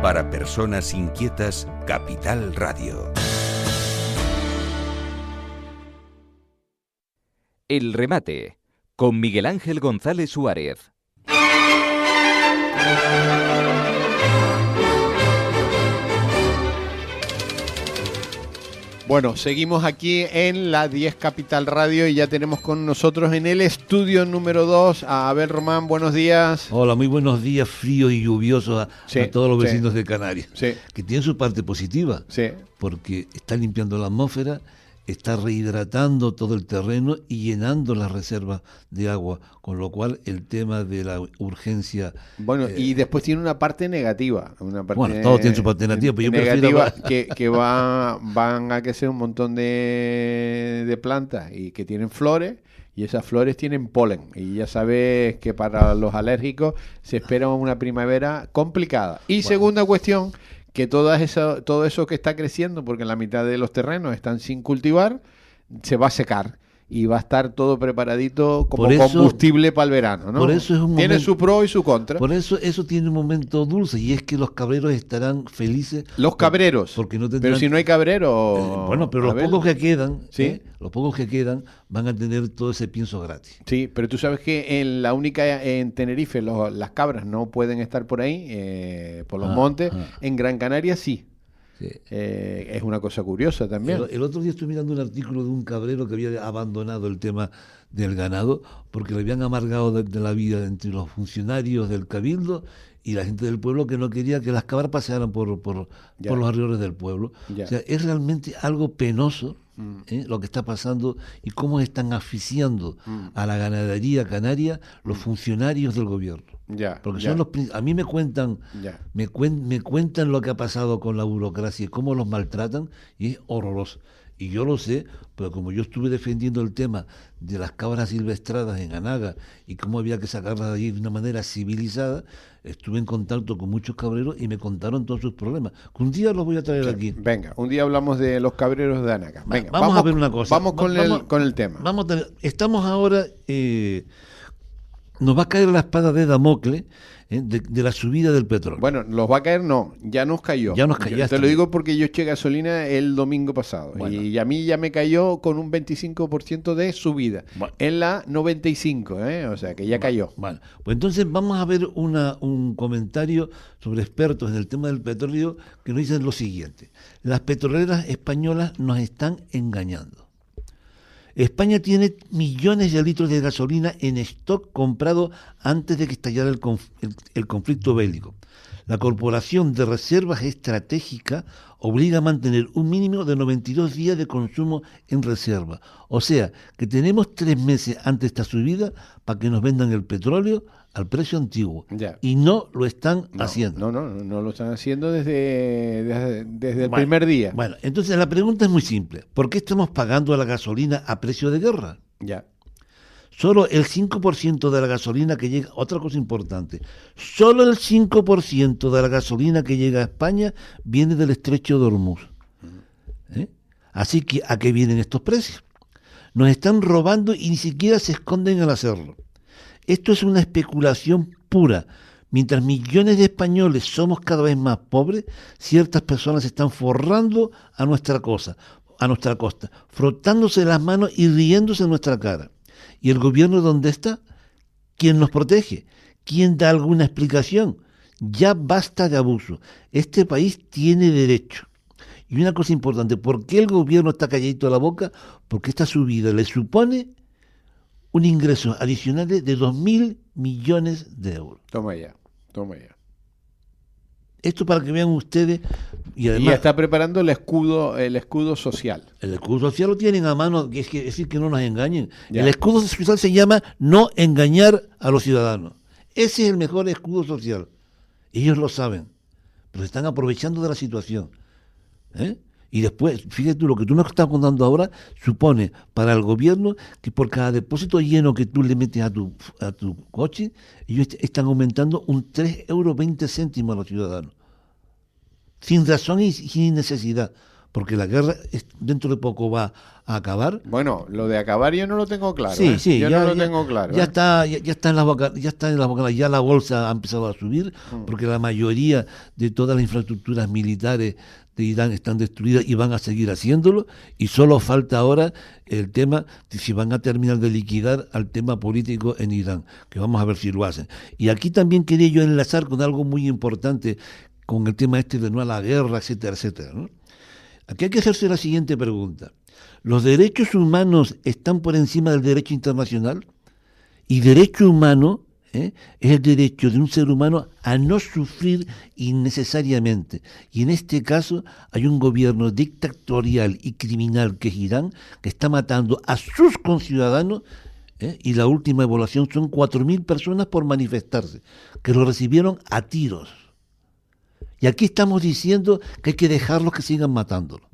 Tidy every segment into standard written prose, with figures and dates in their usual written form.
Para personas inquietas, Capital Radio. El remate, con Miguel Ángel González Suárez. Bueno, seguimos aquí en la 10 Capital Radio y ya tenemos con nosotros en el estudio número 2 a Abel Román. Buenos días. Hola, muy buenos días, fríos y lluviosos a todos los vecinos de Canarias, que tienen su parte positiva, porque está limpiando la atmósfera, está rehidratando todo el terreno y llenando las reservas de agua, con lo cual el tema de la urgencia... Bueno, y después tiene una parte negativa. Bueno, todos tienen su parte negativa, pero yo negativa que van a crecer un montón de plantas y que tienen flores, y esas flores tienen polen. Y ya sabes que para los alérgicos se espera una primavera complicada. Y segunda cuestión, que todo eso que está creciendo, porque la mitad de los terrenos están sin cultivar, se va a secar y va a estar todo preparadito como combustible para el verano, ¿no? Por eso tiene su pro y su contra. Por eso tiene un momento dulce, y es que los cabreros estarán felices. Los cabreros. Porque no tendrán... Pero si no hay cabreros... bueno, pero los pocos que quedan, van a tener todo ese pienso gratis. Sí, pero tú sabes que en Tenerife las cabras no pueden estar por ahí, por los montes. En Gran Canaria sí. Es una cosa curiosa también. El otro día estuve mirando un artículo de un cabrero que había abandonado el tema del ganado porque le habían amargado de la vida entre los funcionarios del cabildo y la gente del pueblo, que no quería que las cabras pasearan por los alrededores del pueblo. O sea, es realmente algo penoso lo que está pasando y cómo están asfixiando a la ganadería canaria los funcionarios del gobierno. Porque son a mí me cuentan lo que ha pasado con la burocracia y cómo los maltratan, y es horroroso. Y yo lo sé, pero como yo estuve defendiendo el tema de las cabras silvestradas en Anaga y cómo había que sacarlas de allí de una manera civilizada, estuve en contacto con muchos cabreros y me contaron todos sus problemas. Que un día los voy a traer aquí. Venga, un día hablamos de los cabreros de Anaga. Venga, vamos a ver una cosa. Vamos con el tema. Estamos ahora... nos va a caer la espada de Damocles de la subida del petróleo. Bueno, nos va a caer, no, ya nos cayó. Te lo digo porque yo eché gasolina el domingo pasado, y a mí ya me cayó con un 25% de subida, en la 95, o sea que ya cayó. Bueno, pues entonces vamos a ver un comentario sobre expertos en el tema del petróleo que nos dicen lo siguiente: las petroleras españolas nos están engañando. España tiene millones de litros de gasolina en stock comprado antes de que estallara el conflicto bélico. La Corporación de Reservas Estratégicas obliga a mantener un mínimo de 92 días de consumo en reserva. O sea, que tenemos 3 meses antes de esta subida para que nos vendan el petróleo al precio antiguo. Y no lo están haciendo. No lo están haciendo desde el primer día. Bueno, entonces la pregunta es muy simple. ¿Por qué estamos pagando la gasolina a precio de guerra? Solo el 5% de la gasolina que llega, otra cosa importante, solo el 5% de la gasolina que llega a España viene del estrecho de Hormuz. Así que, ¿a qué vienen estos precios? Nos están robando y ni siquiera se esconden al hacerlo. Esto es una especulación pura. Mientras millones de españoles somos cada vez más pobres, ciertas personas se están forrando a nuestra costa, frotándose las manos y riéndose en nuestra cara. ¿Y el gobierno dónde está? ¿Quién nos protege? ¿Quién da alguna explicación? Ya basta de abuso. Este país tiene derecho. Y una cosa importante, ¿por qué el gobierno está calladito a la boca? Porque esta subida le supone un ingreso adicional de 2.000 millones de euros. Toma ya. Esto para que vean ustedes. Y además, ya está preparando el escudo social. El escudo social lo tienen a mano, es decir, que no nos engañen. El escudo social se llama no engañar a los ciudadanos. Ese es el mejor escudo social. Ellos lo saben, pero se están aprovechando de la situación. Y después, fíjate tú, lo que tú me estás contando ahora supone para el gobierno que por cada depósito lleno que tú le metes a tu coche, ellos están aumentando un 3,20 € a los ciudadanos. Sin razón y sin necesidad. porque la guerra dentro de poco va a acabar. Bueno, lo de acabar yo no lo tengo claro. Sí, sí, yo ya, no lo ya- tengo claro. ya está, ya está en las bocadas, ya la bolsa ha empezado a subir, porque la mayoría de todas las infraestructuras militares de Irán están destruidas y van a seguir haciéndolo, y solo falta ahora el tema de si van a terminar de liquidar al tema político en Irán, que vamos a ver si lo hacen. Y aquí también quería yo enlazar con algo muy importante, con el tema este de no a la guerra, etcétera, etcétera, ¿no? Aquí hay que hacerse la siguiente pregunta. ¿Los derechos humanos están por encima del derecho internacional? Y derecho humano es el derecho de un ser humano a no sufrir innecesariamente. Y en este caso hay un gobierno dictatorial y criminal que es Irán, que está matando a sus conciudadanos, y la última evaluación son 4.000 personas por manifestarse, que lo recibieron a tiros. Y aquí estamos diciendo que hay que dejarlos que sigan matándolo.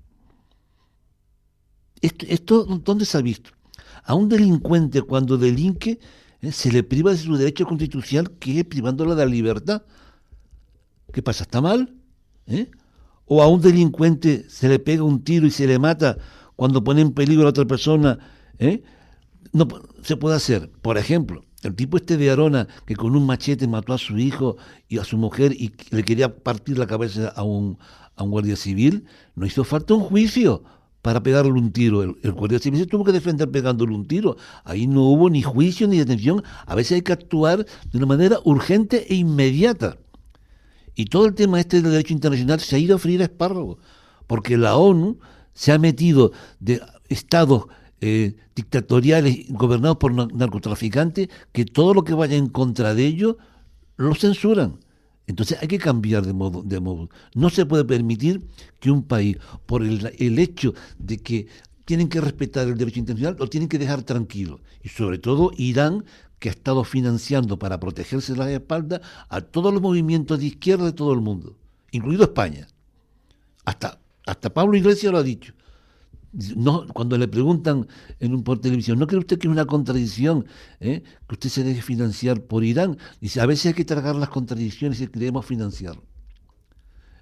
¿Esto dónde se ha visto? A un delincuente cuando delinque se le priva de su derecho constitucional, que es privándolo de la libertad. ¿Qué pasa? ¿Está mal? ¿O a un delincuente se le pega un tiro y se le mata cuando pone en peligro a otra persona? No se puede hacer. Por ejemplo, el tipo este de Arona, que con un machete mató a su hijo y a su mujer y le quería partir la cabeza a un guardia civil, no hizo falta un juicio para pegarle un tiro. El guardia civil se tuvo que defender pegándole un tiro. Ahí no hubo ni juicio ni detención. A veces hay que actuar de una manera urgente e inmediata. Y todo el tema este del derecho internacional se ha ido a freír a espárragos, porque la ONU se ha metido de estados dictatoriales gobernados por narcotraficantes, que todo lo que vaya en contra de ellos lo censuran. Entonces hay que cambiar de modo. No se puede permitir que un país, por el hecho de que tienen que respetar el derecho internacional, lo tienen que dejar tranquilo. Y sobre todo Irán, que ha estado financiando para protegerse las espaldas a todos los movimientos de izquierda de todo el mundo, incluido España. Hasta Pablo Iglesias lo ha dicho. No, cuando le preguntan por televisión, ¿no cree usted que es una contradicción que usted se deje financiar por Irán? Dice, a veces hay que tragar las contradicciones y queremos financiarlo.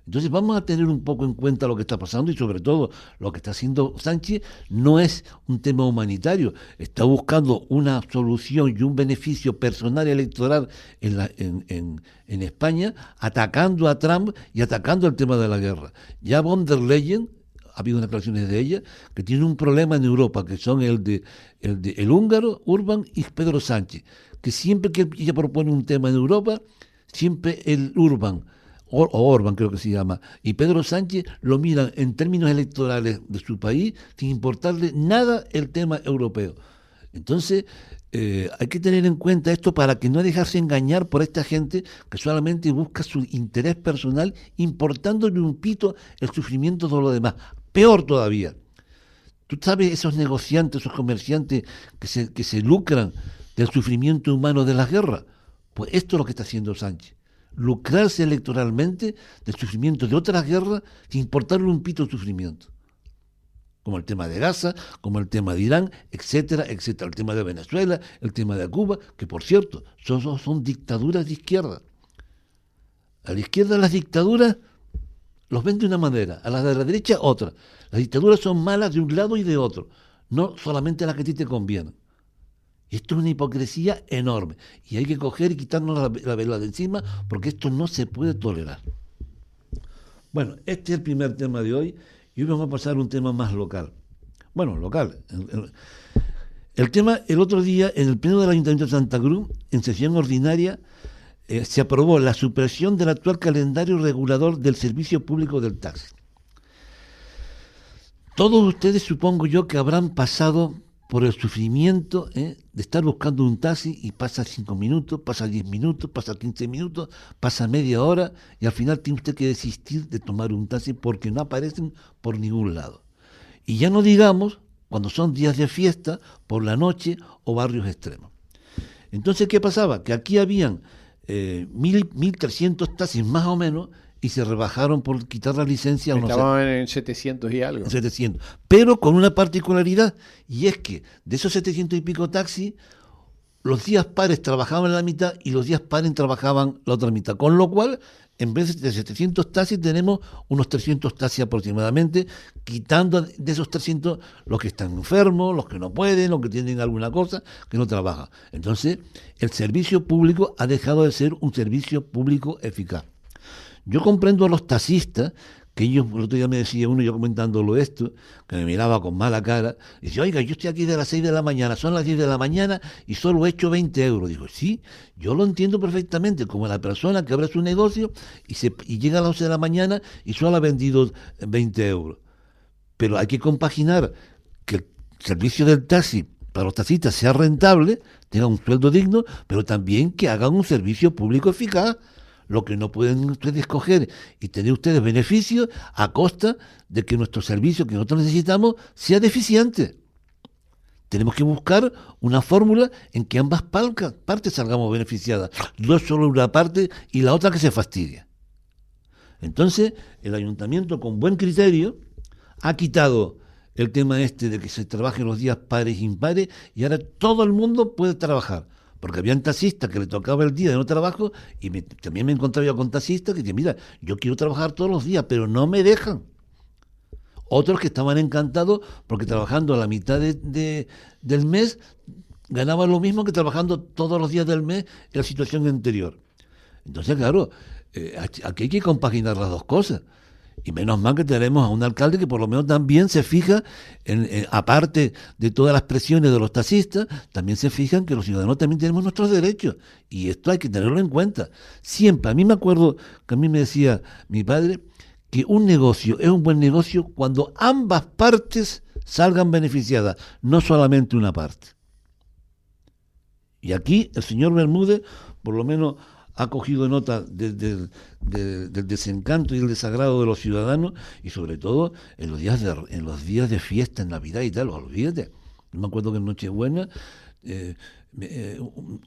Entonces vamos a tener un poco en cuenta lo que está pasando, y sobre todo lo que está haciendo Sánchez no es un tema humanitario, está buscando una solución y un beneficio personal electoral en España, atacando a Trump y atacando el tema de la guerra. Ya von der Leyen, ha habido declaraciones de ella, que tiene un problema en Europa, que son el húngaro, Orbán, y Pedro Sánchez, que siempre que ella propone un tema en Europa, siempre el Orbán creo que se llama, y Pedro Sánchez lo miran en términos electorales de su país, sin importarle nada el tema europeo. Entonces, hay que tener en cuenta esto para que no dejarse engañar por esta gente que solamente busca su interés personal, importándole un pito el sufrimiento de los demás. Peor todavía. Tú sabes, esos negociantes, esos comerciantes que se lucran del sufrimiento humano de las guerras. Pues esto es lo que está haciendo Sánchez. Lucrarse electoralmente del sufrimiento de otras guerras sin importarle un pito el sufrimiento. Como el tema de Gaza, como el tema de Irán, etcétera, etcétera. El tema de Venezuela, el tema de Cuba, que por cierto, son dictaduras de izquierda. A la izquierda las dictaduras los ven de una manera, a las de la derecha otra. Las dictaduras son malas de un lado y de otro, no solamente las que a ti te convienen. Y esto es una hipocresía enorme. Y hay que coger y quitarnos la vela de encima, porque esto no se puede tolerar. Bueno, este es el primer tema de hoy, y hoy vamos a pasar a un tema más local. Bueno, local. El tema, el otro día, en el pleno del Ayuntamiento de Santa Cruz, en sesión ordinaria, se aprobó la supresión del actual calendario regulador del servicio público del taxi. Todos ustedes, supongo yo, que habrán pasado por el sufrimiento de estar buscando un taxi y pasa 5 minutos, pasa 10 minutos, pasa 15 minutos, pasa media hora, y al final tiene usted que desistir de tomar un taxi porque no aparecen por ningún lado. Y ya no digamos cuando son días de fiesta, por la noche o barrios extremos. Entonces, ¿qué pasaba? Que aquí habían 1.300 taxis más o menos, y se rebajaron por quitar la licencia a unos... Estaban en 700 y algo. 700. Pero con una particularidad, y es que de esos 700 y pico taxis, los días pares trabajaban la mitad y los días pares trabajaban la otra mitad. Con lo cual, en vez de 700 taxis tenemos unos 300 taxis aproximadamente, quitando de esos 300 los que están enfermos, los que no pueden, los que tienen alguna cosa, que no trabajan. Entonces, el servicio público ha dejado de ser un servicio público eficaz. Yo comprendo a los taxistas, que ellos, el otro día me decía uno, yo comentándolo esto, que me miraba con mala cara, y dice, oiga, yo estoy aquí de las 6 de la mañana, son las 10 de la mañana y solo he hecho 20 euros. Digo, sí, yo lo entiendo perfectamente, como la persona que abre su negocio y llega a las 11 de la mañana y solo ha vendido 20 euros. Pero hay que compaginar que el servicio del taxi para los taxistas sea rentable, tenga un sueldo digno, pero también que hagan un servicio público eficaz. Lo que no pueden ustedes coger y tener ustedes beneficios a costa de que nuestro servicio que nosotros necesitamos sea deficiente. Tenemos que buscar una fórmula en que ambas partes salgamos beneficiadas, no solo una parte y la otra que se fastidia. Entonces, el ayuntamiento con buen criterio ha quitado el tema de que se trabaje los días pares e impares y ahora todo el mundo puede trabajar. Porque había un taxista que le tocaba el día de no trabajo y también me encontraba yo con taxistas que decían, mira, yo quiero trabajar todos los días, pero no me dejan. Otros que estaban encantados porque trabajando a la mitad del mes ganaban lo mismo que trabajando todos los días del mes en la situación anterior. Entonces, claro, aquí hay que compaginar las dos cosas. Y menos mal que tenemos a un alcalde que por lo menos también se fija, aparte de todas las presiones de los taxistas, también se fijan que los ciudadanos también tenemos nuestros derechos. Y esto hay que tenerlo en cuenta. Siempre, a mí me acuerdo que a mí me decía mi padre que un negocio es un buen negocio cuando ambas partes salgan beneficiadas, no solamente una parte. Y aquí el señor Bermúdez, por lo menos, ha cogido nota del desencanto y el desagrado de los ciudadanos y sobre todo en los días de fiesta, en Navidad y tal, olvídate. Yo me acuerdo que en Nochebuena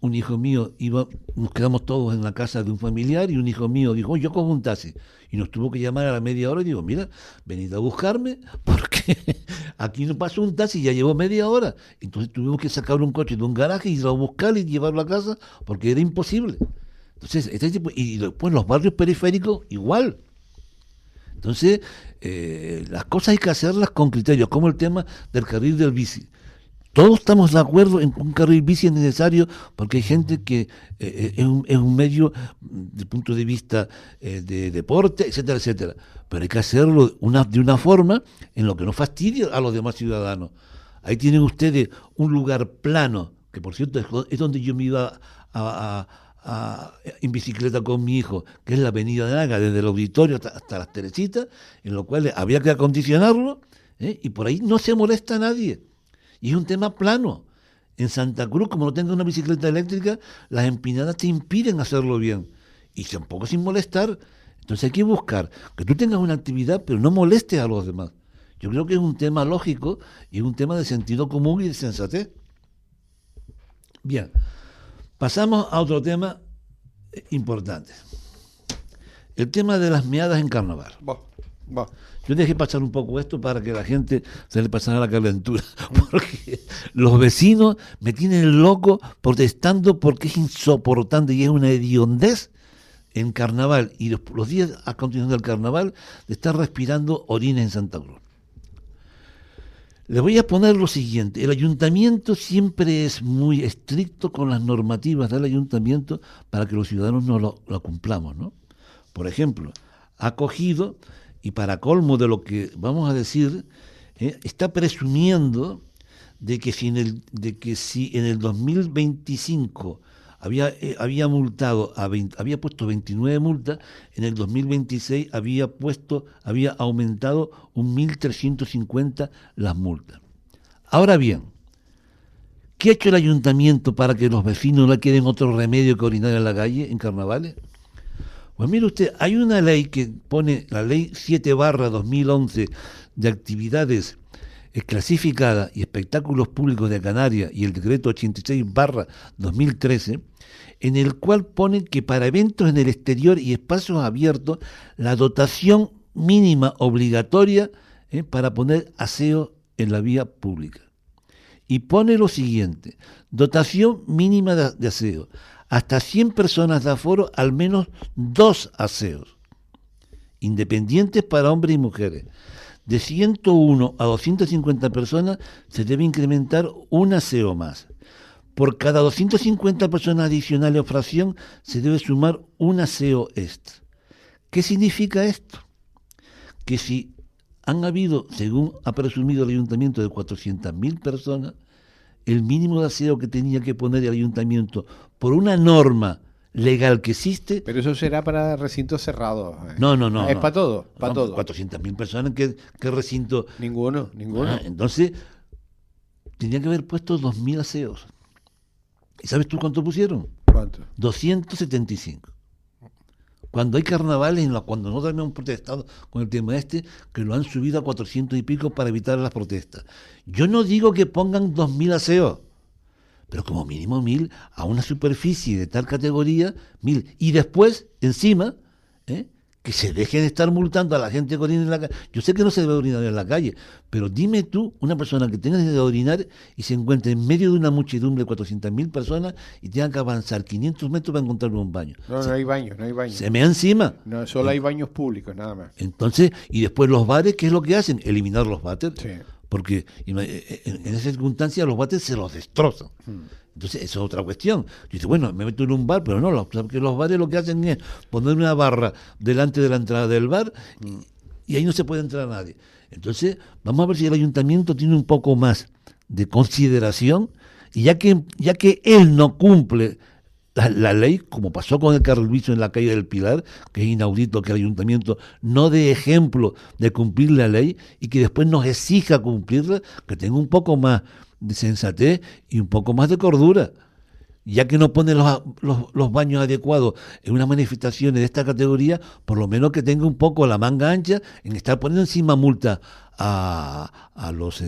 un hijo mío nos quedamos todos en la casa de un familiar y un hijo mío dijo, yo cojo un taxi y nos tuvo que llamar a la media hora y digo, mira, venid a buscarme porque aquí no pasó un taxi, ya llevo media hora. Entonces tuvimos que sacar un coche de un garaje y irlo a buscar y llevarlo a casa porque era imposible. Entonces, y después los barrios periféricos igual. Entonces, las cosas hay que hacerlas con criterios, como el tema del carril del bici. Todos estamos de acuerdo en que un carril bici es necesario porque hay gente que es un medio desde el punto de vista de deporte, etcétera, etcétera. Pero hay que hacerlo de una forma en lo que no fastidie a los demás ciudadanos. Ahí tienen ustedes un lugar plano, que por cierto es donde yo me iba en bicicleta con mi hijo, que es la avenida de Naga, desde el auditorio hasta las Teresitas, en lo cual había que acondicionarlo, y por ahí no se molesta a nadie. Y es un tema plano. En Santa Cruz, como no tengas una bicicleta eléctrica, las empinadas te impiden hacerlo bien. Y tampoco sin molestar. Entonces hay que buscar que tú tengas una actividad, pero no molestes a los demás. Yo creo que es un tema lógico y es un tema de sentido común y de sensatez. Bien. Pasamos a otro tema importante. El tema de las meadas en carnaval. Yo dejé pasar un poco esto para que la gente se le pasara la calentura, porque los vecinos me tienen loco protestando porque es insoportable y es una hediondez en carnaval y los días a continuación del carnaval de estar respirando orines en Santa Cruz. Les voy a poner lo siguiente, el ayuntamiento siempre es muy estricto con las normativas del ayuntamiento para que los ciudadanos no lo cumplamos, ¿no? Por ejemplo, ha cogido, y para colmo de lo que vamos a decir, está presumiendo de que si en el 2025 había multado había puesto 29 multas, en el 2026 había aumentado un 1.350 las multas. Ahora bien, ¿qué ha hecho el ayuntamiento para que los vecinos no queden otro remedio que orinar en la calle en carnavales? Pues mire usted, hay una ley que pone, la ley 7/2011 de actividades clasificadas y espectáculos públicos de Canarias y el decreto 86/2013, en el cual pone que para eventos en el exterior y espacios abiertos, la dotación mínima obligatoria para poner aseo en la vía pública. Y pone lo siguiente, dotación mínima de aseo. hasta 100 personas de aforo, al menos 2 aseos, independientes para hombres y mujeres. De 101 a 250 personas se debe incrementar un aseo más. Por cada 250 personas adicionales o fracción se debe sumar un aseo extra. ¿Qué significa esto? Que si han habido, según ha presumido el ayuntamiento, de 400.000 personas, el mínimo de aseo que tenía que poner el ayuntamiento por una norma legal que existe... Pero eso será para recintos cerrados. No. Es para todo, para todo. 400.000 personas, ¿qué recinto? Ninguno. Entonces, tenía que haber puesto 2.000 aseos. ¿Y sabes tú cuánto pusieron? ¿Cuánto? 275. Cuando hay carnavales, cuando nosotros hemos protestado con el tema que lo han subido a 400 y pico para evitar las protestas. Yo no digo que pongan 2.000 aseos, pero como mínimo 1.000 a una superficie de tal categoría, 1.000. Y después, encima, que se dejen de estar multando a la gente que orina en la calle. Yo sé que no se debe orinar en la calle, pero dime tú, una persona que tenga de orinar y se encuentre en medio de una muchedumbre de 400.000 personas y tenga que avanzar 500 metros para encontrar un baño. No hay baño. Se mea encima. No, solo hay baños públicos, nada más. Entonces, y después los bares, ¿qué es lo que hacen? Eliminar los váteres. Sí. Porque en esa circunstancia los váteres se los destrozan. Entonces, eso es otra cuestión. Dice, bueno, me meto en un bar, pero no, porque los bares lo que hacen es poner una barra delante de la entrada del bar y ahí no se puede entrar nadie. Entonces, vamos a ver si el ayuntamiento tiene un poco más de consideración y ya que él no cumple la ley, como pasó con el carril-bici en la calle del Pilar, que es inaudito que el ayuntamiento no dé ejemplo de cumplir la ley y que después nos exija cumplirla, que tenga un poco más de sensatez y un poco más de cordura, ya que no pone los baños adecuados en unas manifestaciones de esta categoría, por lo menos que tenga un poco la manga ancha en estar poniendo encima multa a los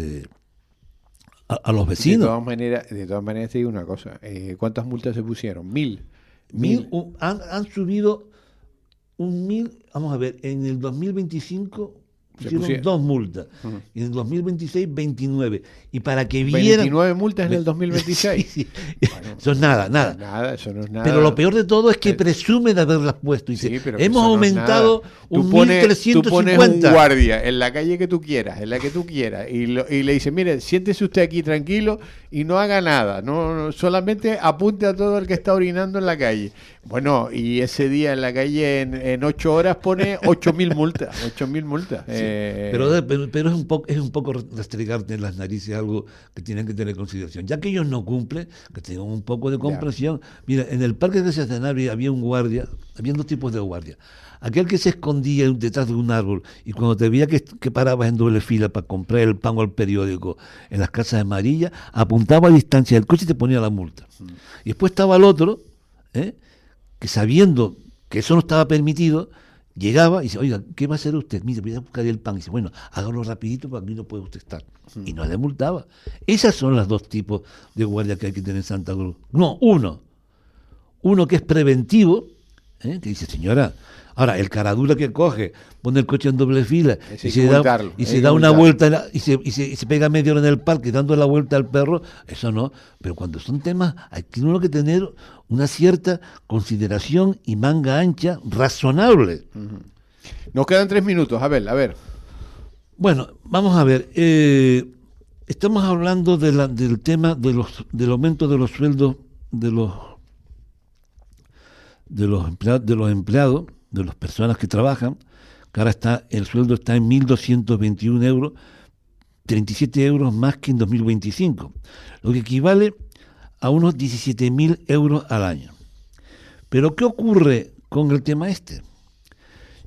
vecinos. De todas maneras te digo una cosa, ¿cuántas multas se pusieron? 1.000. Han subido 1.000, vamos a ver, en el 2025 pusieron 2 multas, y en el 2026 29, y para que vieran... 29 multas en el 2026. Sí. Bueno, eso es nada. Nada, eso no es nada. Pero lo peor de todo es que presume de haberlas puesto. Dice, Sí, pero hemos eso no es aumentado nada. un Tú pones un 1.350. guardia en la calle que tú quieras, en la que tú quieras, y le dice, mire, siéntese usted aquí tranquilo y no haga nada, no solamente apunte a todo el que está orinando en la calle. Bueno, y ese día en la calle en 8 horas pone 8.000 multas. 8.000 multas. Sí, pero es un poco restregarte en las narices algo que tienen que tener en consideración. Ya que ellos no cumplen, que tengan un poco de comprensión. Mira, en el Parque de Centenario había un guardia, había 2 tipos de guardia. Aquel que se escondía detrás de un árbol y cuando te veía que parabas en doble fila para comprar el pan o el periódico en las casas amarillas, apuntaba a distancia del coche y te ponía la multa. Y después estaba el otro, que sabiendo que eso no estaba permitido, llegaba y dice, oiga, ¿qué va a hacer usted? Mire, voy a buscar el pan. Y dice, bueno, hágalo rapidito porque aquí no puede usted estar. Y no le multaba. Esas son las 2 tipos de guardia que hay que tener en Santa Cruz. No, uno que es preventivo, que dice, señora, ahora el caradura que coge, pone el coche en doble fila y se da una vuelta y se pega media hora en el parque dando la vuelta al perro, eso no. Pero cuando son temas, hay que uno que tener una cierta consideración y manga ancha razonable. Nos quedan 3 minutos, a ver. Bueno, vamos a ver. Estamos hablando del tema del aumento de los sueldos de los empleados, de las personas que trabajan, que ahora el sueldo está en 1.221 euros, 37 euros más que en 2025, lo que equivale a unos 17.000 euros al año. Pero ¿qué ocurre con el tema este?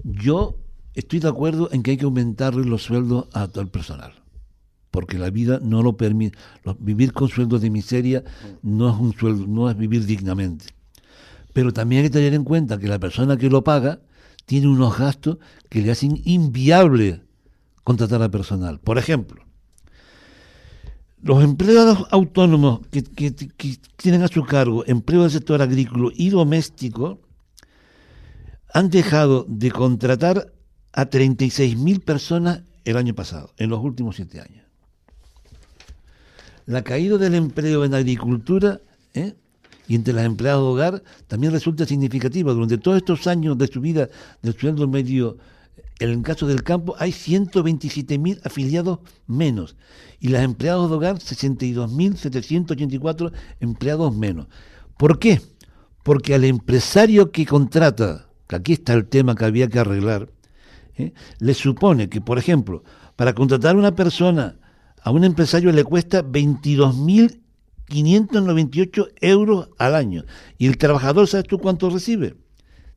Yo estoy de acuerdo en que hay que aumentarle los sueldos a todo el personal, porque la vida no lo permite. Vivir con sueldos de miseria no es un sueldo, no es vivir dignamente. Pero también hay que tener en cuenta que la persona que lo paga tiene unos gastos que le hacen inviable contratar a personal. Por ejemplo, los empleados autónomos que tienen a su cargo empleo del sector agrícola y doméstico han dejado de contratar a 36.000 personas el año pasado, en los últimos 7 años. La caída del empleo en agricultura y entre las empleadas de hogar también resulta significativa. Durante todos estos años de subida del sueldo medio, en el caso del campo, hay 127.000 afiliados menos. Y las empleadas de hogar, 62.784 empleados menos. ¿Por qué? Porque al empresario que contrata, que aquí está el tema que había que arreglar, le supone que, por ejemplo, para contratar a una persona, a un empresario le cuesta 22.598 euros al año. Y el trabajador, ¿sabes tú cuánto recibe?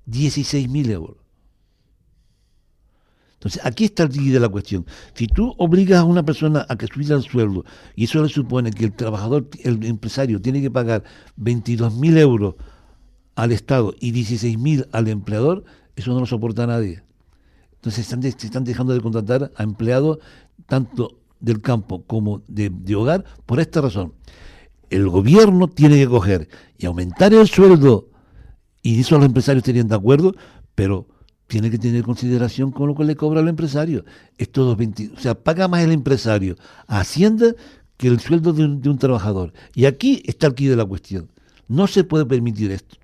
16.000 euros. Entonces, aquí está el quid de la cuestión. Si tú obligas a una persona a que suba el sueldo, y eso le supone que el trabajador, el empresario, tiene que pagar 22.000 euros al Estado y 16.000 al empleador, eso no lo soporta nadie. Entonces se están dejando de contratar a empleados tanto del campo como de hogar por esta razón. El gobierno tiene que coger y aumentar el sueldo, y eso los empresarios estarían de acuerdo, pero tiene que tener consideración con lo que le cobra al empresario. O sea, paga más el empresario a Hacienda que el sueldo de un trabajador. Y aquí está el quid de la cuestión. No se puede permitir esto.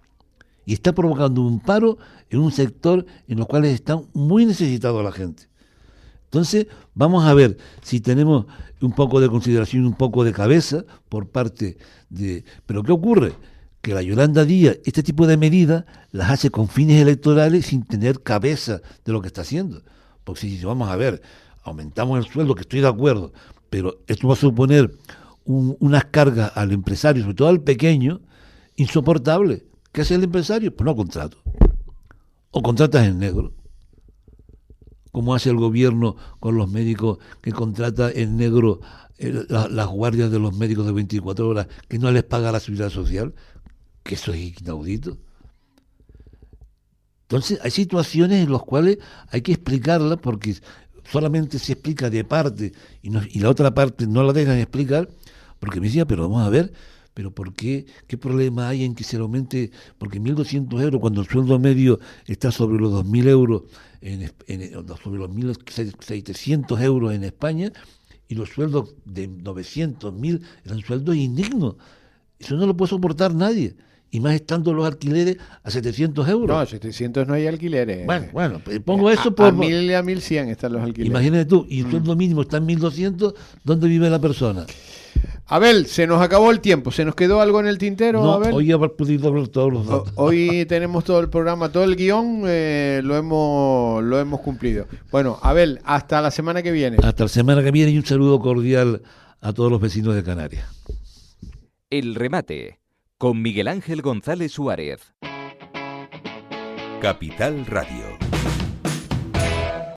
Y está provocando un paro en un sector en los cuales están muy necesitados la gente. Entonces, vamos a ver si tenemos un poco de consideración, un poco de cabeza por parte de... Pero ¿qué ocurre? Que la Yolanda Díaz, este tipo de medidas, las hace con fines electorales sin tener cabeza de lo que está haciendo. Porque si vamos a ver, aumentamos el sueldo, que estoy de acuerdo, pero esto va a suponer unas cargas al empresario, sobre todo al pequeño, insoportables. ¿Qué hace el empresario? Pues no contrato. O contratas en negro. Como hace el gobierno con los médicos que contrata en negro las guardias de los médicos de 24 horas que no les paga la seguridad social, que eso es inaudito. Entonces hay situaciones en las cuales hay que explicarlas porque solamente se explica de parte y la otra parte no la dejan explicar, porque me decía, pero vamos a ver, pero ¿por qué? ¿Qué problema hay en que se le aumente? Porque 1.200 euros, cuando el sueldo medio está sobre los 2.000 euros, sobre los 1.700 euros en España, y los sueldos de 900, 1.000 eran sueldos indignos. Eso no lo puede soportar nadie. Y más estando los alquileres a 700 euros. No, a 700 no hay alquileres. Bueno, pongo eso por... A 1.000 y a 1.100 están los alquileres. Imagínate tú, y el sueldo mínimo está en 1.200, ¿dónde vive la persona? Abel, se nos acabó el tiempo. ¿Se nos quedó algo en el tintero, No, Abel? hoy he podido hablar todos los datos. Hoy tenemos todo el programa, todo el guión, lo hemos cumplido. Bueno, Abel, hasta la semana que viene. Hasta la semana que viene y un saludo cordial a todos los vecinos de Canarias. El remate, con Miguel Ángel González Suárez. Capital Radio.